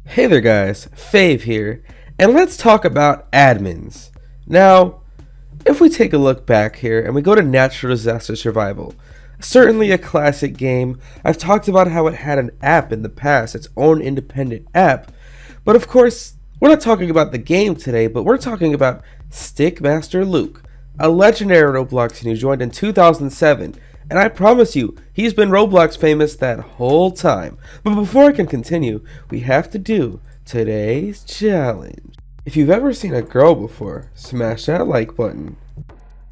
Hey there guys, Fave here, and let's talk about admins. Now, if we take a look back here and we go to Natural Disaster Survival, certainly a classic game. I've talked about how it had an app in the past, its own independent app, but of course, we're not talking about the game today, but we're talking about Stickmaster Luke, a legendary Robloxian who joined in 2007, and I promise you, he's been Roblox famous that whole time. But before I can continue, we have to do today's challenge. If you've ever seen a girl before, smash that like button.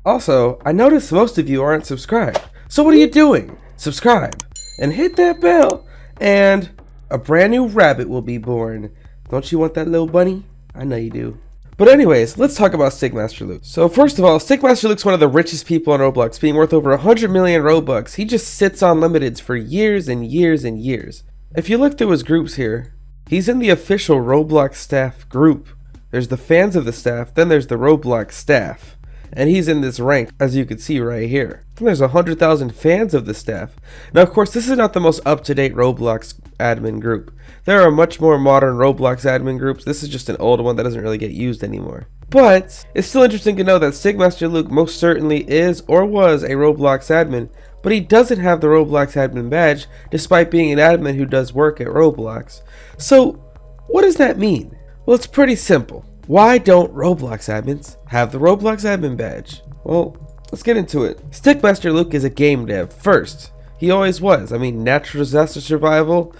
Also, I noticed most of you aren't subscribed, so what are you doing? Subscribe and hit that bell, and a brand new rabbit will be born. Don't you want that little bunny? I know you do. But anyways, let's talk about Stickmaster Luke. So first of all, Stickmaster Luke's one of the richest people on Roblox, being worth over 100 million Robux. He just sits on limiteds for years and years and years. If you look through his groups here, he's in the official Roblox staff group. There's the fans of the staff, then there's the Roblox staff. And he's in this rank, as you can see right here. Then there's 100,000 fans of the staff. Now of course, this is not the most up-to-date Roblox admin group. There are much more modern Roblox admin groups. This is just an old one that doesn't really get used anymore. But it's still interesting to know that Sigmaster Luke most certainly is or was a Roblox admin, but he doesn't have the Roblox admin badge despite being an admin who does work at Roblox. So what does that mean? Well, it's pretty simple. Why don't Roblox admins have the Roblox admin badge? Well, let's get into it. Stickmaster Luke is a game dev first. He always was. I mean, Natural Disaster Survival,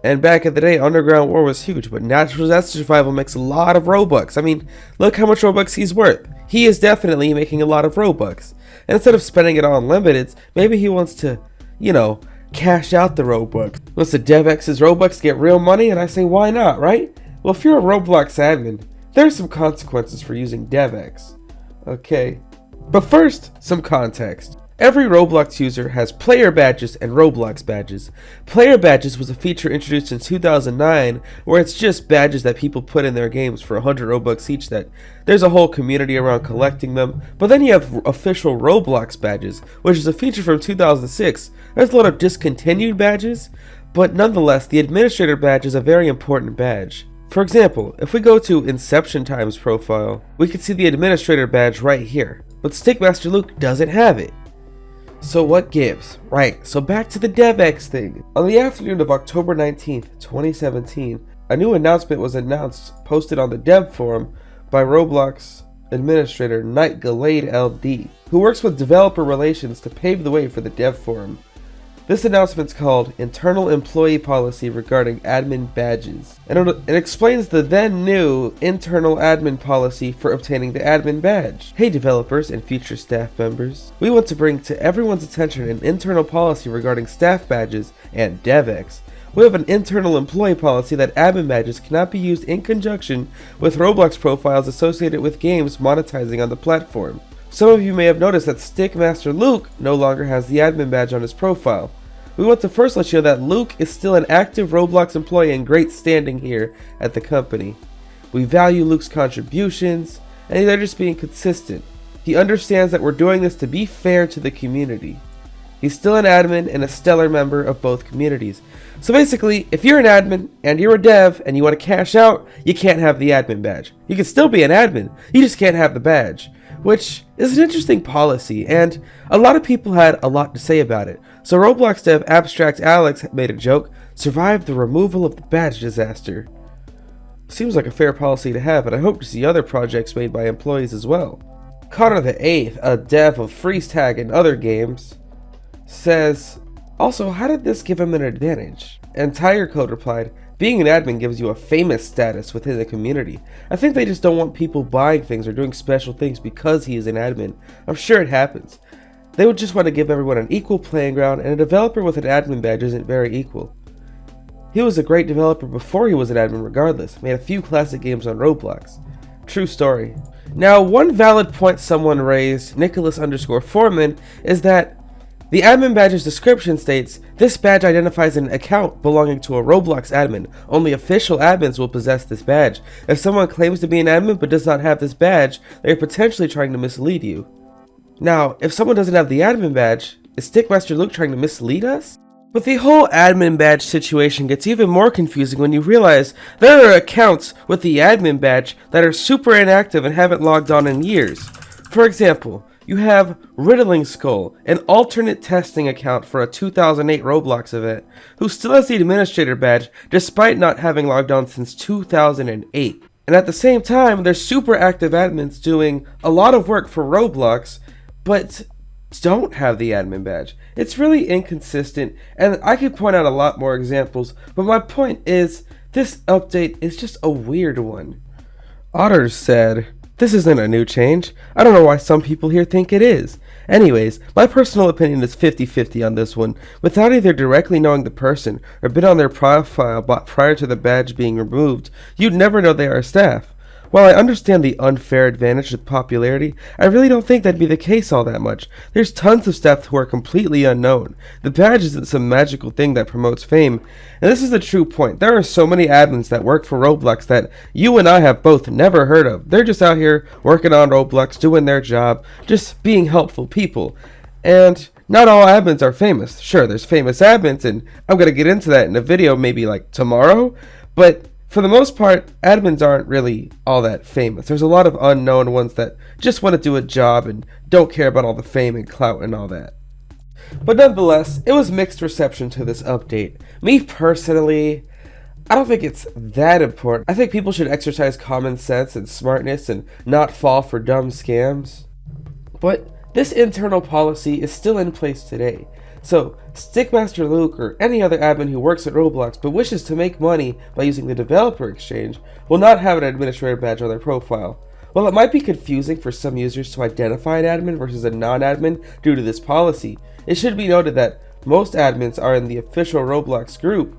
and back in the day, Underground War was huge, but Natural Disaster Survival makes a lot of Robux. I mean, look how much Robux he's worth. He is definitely making a lot of Robux. And instead of spending it all on limiteds, maybe he wants to, cash out the Robux. Once the DevX's Robux get real money, and I say, why not, right? Well, if you're a Roblox admin, there are some consequences for using DevX. Okay, but first, some context. Every Roblox user has player badges and Roblox badges. Player badges was a feature introduced in 2009 where it's just badges that people put in their games for 100 Robux each, that there's a whole community around collecting them. But then you have official Roblox badges, which is a feature from 2006. There's a lot of discontinued badges, but nonetheless, the administrator badge is a very important badge. For example, if we go to Inception Time's profile, we can see the administrator badge right here, but Stickmaster Luke doesn't have it. So what gives? Right, so back to the DevX thing. On the afternoon of October 19th, 2017, a new announcement was posted on the dev forum by Roblox administrator Night Galade LD, who works with developer relations to pave the way for the dev forum. This announcement's called Internal Employee Policy Regarding Admin Badges, and it explains the then new internal admin policy for obtaining the admin badge. Hey developers and future staff members, we want to bring to everyone's attention an internal policy regarding staff badges and DevX. We have an internal employee policy that admin badges cannot be used in conjunction with Roblox profiles associated with games monetizing on the platform. Some of you may have noticed that Stickmaster Luke no longer has the admin badge on his profile. We want to first let you know that Luke is still an active Roblox employee in great standing here at the company. We value Luke's contributions, and they're just being consistent. He understands that we're doing this to be fair to the community. He's still an admin and a stellar member of both communities. So basically, if you're an admin and you're a dev and you want to cash out, you can't have the admin badge. You can still be an admin, you just can't have the badge, which is an interesting policy, and a lot of people had a lot to say about it. So Roblox dev Abstract Alex made a joke, survived the removal of the badge disaster. Seems like a fair policy to have, and I hope to see other projects made by employees as well. Connor the 8th, a dev of Freeze Tag and other games, says, also, how did this give him an advantage? And Tiger Code replied, being an admin gives you a famous status within the community. I think they just don't want people buying things or doing special things because he is an admin. I'm sure it happens. They would just want to give everyone an equal playing ground, and a developer with an admin badge isn't very equal. He was a great developer before he was an admin regardless, made a few classic games on Roblox. True story. Now, one valid point someone raised, Nicholas_Foreman, is that the admin badge's description states, this badge identifies an account belonging to a Roblox admin. Only official admins will possess this badge. If someone claims to be an admin but does not have this badge, they are potentially trying to mislead you. Now, if someone doesn't have the admin badge, is Stickmaster Luke trying to mislead us? But the whole admin badge situation gets even more confusing when you realize there are accounts with the admin badge that are super inactive and haven't logged on in years. For example, you have Riddling Skull, an alternate testing account for a 2008 Roblox event, who still has the administrator badge despite not having logged on since 2008. And at the same time, there's super active admins doing a lot of work for Roblox, but don't have the admin badge. It's really inconsistent, and I could point out a lot more examples, but my point is, this update is just a weird one. Otters said, "This isn't a new change. I don't know why some people here think it is." Anyways, my personal opinion is 50-50 on this one. Without either directly knowing the person or been on their profile prior to the badge being removed, you'd never know they are staff. While I understand the unfair advantage with popularity, I really don't think that'd be the case all that much. There's tons of staff who are completely unknown. The badge isn't some magical thing that promotes fame, and this is the true point. There are so many admins that work for Roblox that you and I have both never heard of. They're just out here working on Roblox, doing their job, just being helpful people. And not all admins are famous. Sure, there's famous admins, and I'm going to get into that in a video maybe like tomorrow, but for the most part, admins aren't really all that famous. There's a lot of unknown ones that just want to do a job and don't care about all the fame and clout and all that. But nonetheless, it was mixed reception to this update. Me personally, I don't think it's that important. I think people should exercise common sense and smartness and not fall for dumb scams. But this internal policy is still in place today. So, Stickmaster Luke or any other admin who works at Roblox but wishes to make money by using the developer exchange will not have an administrator badge on their profile. While it might be confusing for some users to identify an admin versus a non-admin due to this policy, it should be noted that most admins are in the official Roblox group.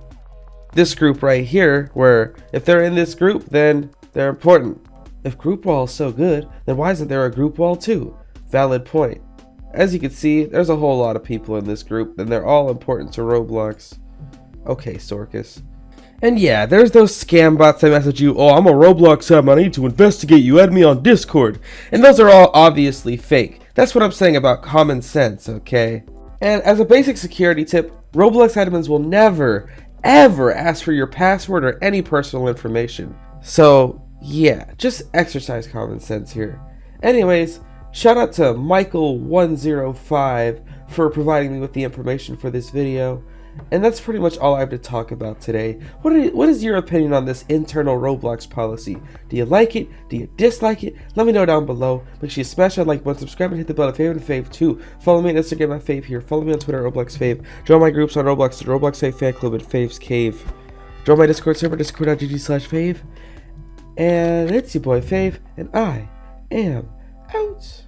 This group right here, where if they're in this group, then they're important. If group wall is so good, then why isn't there a group wall too? Valid point. As you can see, there's a whole lot of people in this group, and they're all important to Roblox. Okay, Sorkus. And yeah, there's those scam bots that message you, "Oh, I'm a Roblox admin, I need to investigate you, add me on Discord." And those are all obviously fake. That's what I'm saying about common sense, okay? And as a basic security tip, Roblox admins will never, ever ask for your password or any personal information. So, yeah, just exercise common sense here. Anyways, shout out to Michael105 for providing me with the information for this video. And that's pretty much all I have to talk about today. What is your opinion on this internal Roblox policy? Do you like it? Do you dislike it? Let me know down below. Make sure you smash that like button, subscribe, and hit the bell if you haven't Fave too. Follow me on Instagram at Fave here. Follow me on Twitter at Roblox Fave. Join my groups on Roblox, the Roblox Fave Fan Club, and Fave's Cave. Join my Discord server, discord.gg/Fave. And it's your boy Fave, and I am out.